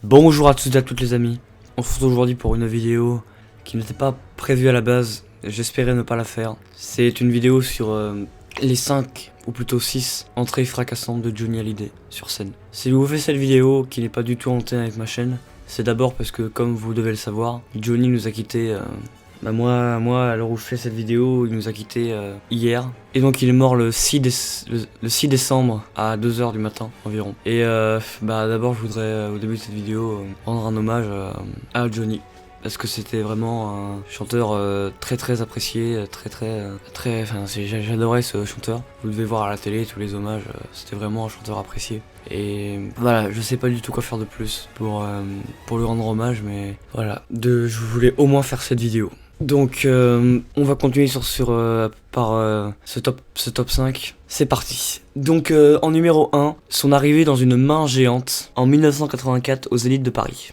Bonjour à tous et à toutes les amis, on se retrouve aujourd'hui pour une vidéo qui n'était pas prévue à la base, j'espérais ne pas la faire. C'est une vidéo sur les 5 ou plutôt 6 entrées fracassantes de Johnny Hallyday sur scène. Si je vous fais cette vidéo qui n'est pas du tout en lien avec ma chaîne, c'est d'abord parce que comme vous devez le savoir, Johnny nous a quitté moi à l'heure où je fais cette vidéo, il nous a quitté hier. Et donc il est mort le 6 décembre à 2 h du matin environ. Et d'abord je voudrais au début de cette vidéo rendre un hommage à Johnny. Parce que c'était vraiment un chanteur très apprécié, j'adorais ce chanteur. Vous devez voir à la télé tous les hommages, c'était vraiment un chanteur apprécié. Et voilà, je sais pas du tout quoi faire de plus pour lui rendre hommage, mais voilà, je voulais au moins faire cette vidéo. Donc on va continuer par ce top 5, c'est parti. Donc en numéro 1, son arrivée dans une main géante en 1984 aux Zénith de Paris.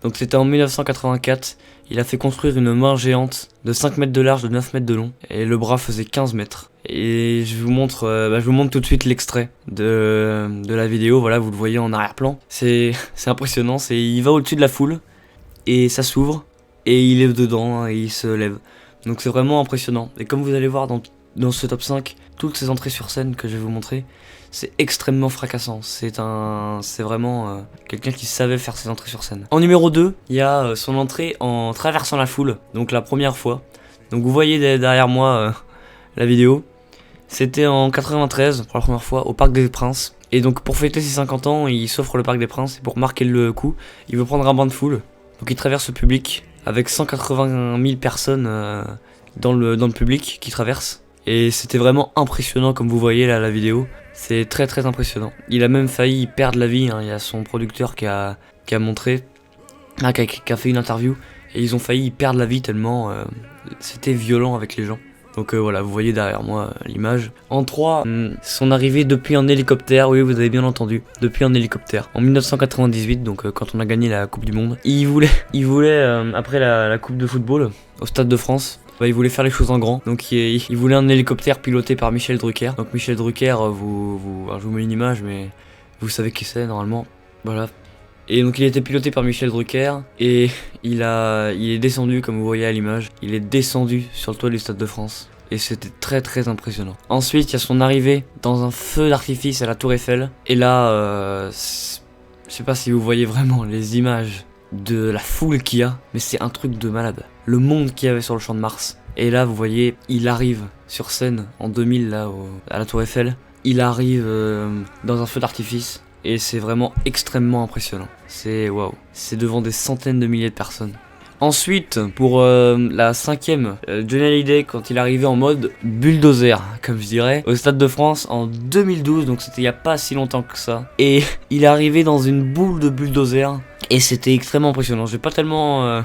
Donc c'était en 1984, il a fait construire une main géante de 5 mètres de large, de 9 mètres de long, et le bras faisait 15 mètres. Et je vous montre tout de suite l'extrait de la vidéo, voilà, vous le voyez en arrière-plan. C'est impressionnant, il va au-dessus de la foule, et ça s'ouvre, et il est dedans, et il se lève. Donc c'est vraiment impressionnant. Et comme vous allez voir dans ce top 5, toutes ces entrées sur scène que je vais vous montrer, c'est extrêmement fracassant. C'est vraiment quelqu'un qui savait faire ses entrées sur scène. En numéro 2, il y a son entrée en traversant la foule, donc la première fois. Donc vous voyez derrière moi la vidéo. C'était en 93 pour la première fois au Parc des Princes. Et donc pour fêter ses 50 ans, il s'offre le Parc des Princes. Et pour marquer le coup, il veut prendre un bain de foule. Donc il traverse le public avec 180 000 personnes dans le public qui traversent. Et c'était vraiment impressionnant comme vous voyez là la vidéo. C'est très impressionnant. Il a même failli perdre la vie, hein. Il y a son producteur qui a montré, qui a fait une interview. Et ils ont failli perdre la vie tellement c'était violent avec les gens. Donc voilà, vous voyez derrière moi l'image. En 3, son arrivée depuis un hélicoptère, oui vous avez bien entendu, depuis un hélicoptère. En 1998, donc quand on a gagné la Coupe du Monde. Il voulait après la Coupe de football au Stade de France, il voulait faire les choses en grand, donc il voulait un hélicoptère piloté par Michel Drucker. Donc Michel Drucker, je vous mets une image, mais vous savez qui c'est normalement, voilà. Et donc il a été piloté par Michel Drucker, et il est descendu, comme vous voyez à l'image, il est descendu sur le toit du Stade de France. Et c'était très impressionnant. Ensuite, il y a son arrivée dans un feu d'artifice à la Tour Eiffel. Et là, je sais pas si vous voyez vraiment les images de la foule qu'il y a, mais c'est un truc de malade. Le monde qu'il y avait sur le champ de Mars. Et là, vous voyez, il arrive sur scène en 2000 là à la Tour Eiffel. Il arrive dans un feu d'artifice et c'est vraiment extrêmement impressionnant. C'est waouh. C'est devant des centaines de milliers de personnes. Ensuite, pour la 5ème, Johnny Hallyday quand il arrivait en mode bulldozer, comme je dirais, au Stade de France en 2012, donc c'était il n'y a pas si longtemps que ça. Et il est arrivé dans une boule de bulldozer et c'était extrêmement impressionnant. J'ai pas tellement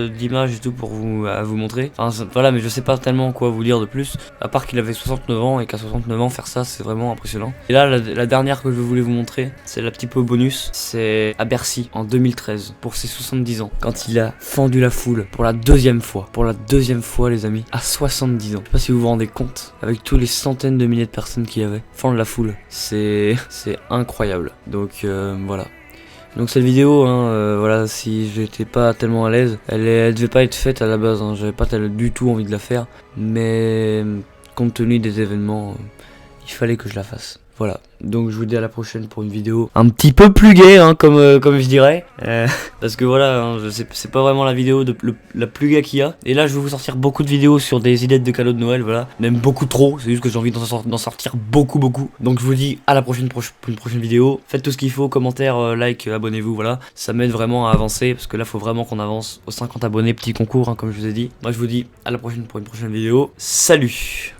d'images et tout pour à vous montrer. Enfin voilà, mais je sais pas tellement quoi vous dire de plus, à part qu'il avait 69 ans et qu'à 69 ans faire ça c'est vraiment impressionnant. Et là la dernière que je voulais vous montrer, c'est la petite peu bonus, c'est à Bercy en 2013 pour ses 70 ans, quand il a fendu la foule pour la deuxième fois les amis, à 70 ans. Je sais pas si vous vous rendez compte, avec tous les centaines de milliers de personnes qu'il y avait, fendre la foule, c'est incroyable. Donc voilà. Donc cette vidéo, voilà, si j'étais pas tellement à l'aise, elle devait pas être faite à la base, hein, j'avais pas du tout envie de la faire, mais compte tenu des événements, il fallait que je la fasse. Voilà, donc je vous dis à la prochaine pour une vidéo un petit peu plus gaie, hein, comme je dirais, parce que voilà, hein, c'est pas vraiment la vidéo la plus gaie qu'il y a. Et là je vais vous sortir beaucoup de vidéos sur des idées de cadeaux de Noël, voilà, même beaucoup trop, c'est juste que j'ai envie d'en sortir beaucoup. Donc je vous dis à la prochaine pour une prochaine vidéo. Faites tout ce qu'il faut, commentaires, like, abonnez-vous, voilà, ça m'aide vraiment à avancer, parce que là faut vraiment qu'on avance aux 50 abonnés, petit concours, hein, comme je vous ai dit. Moi je vous dis à la prochaine pour une prochaine vidéo, salut.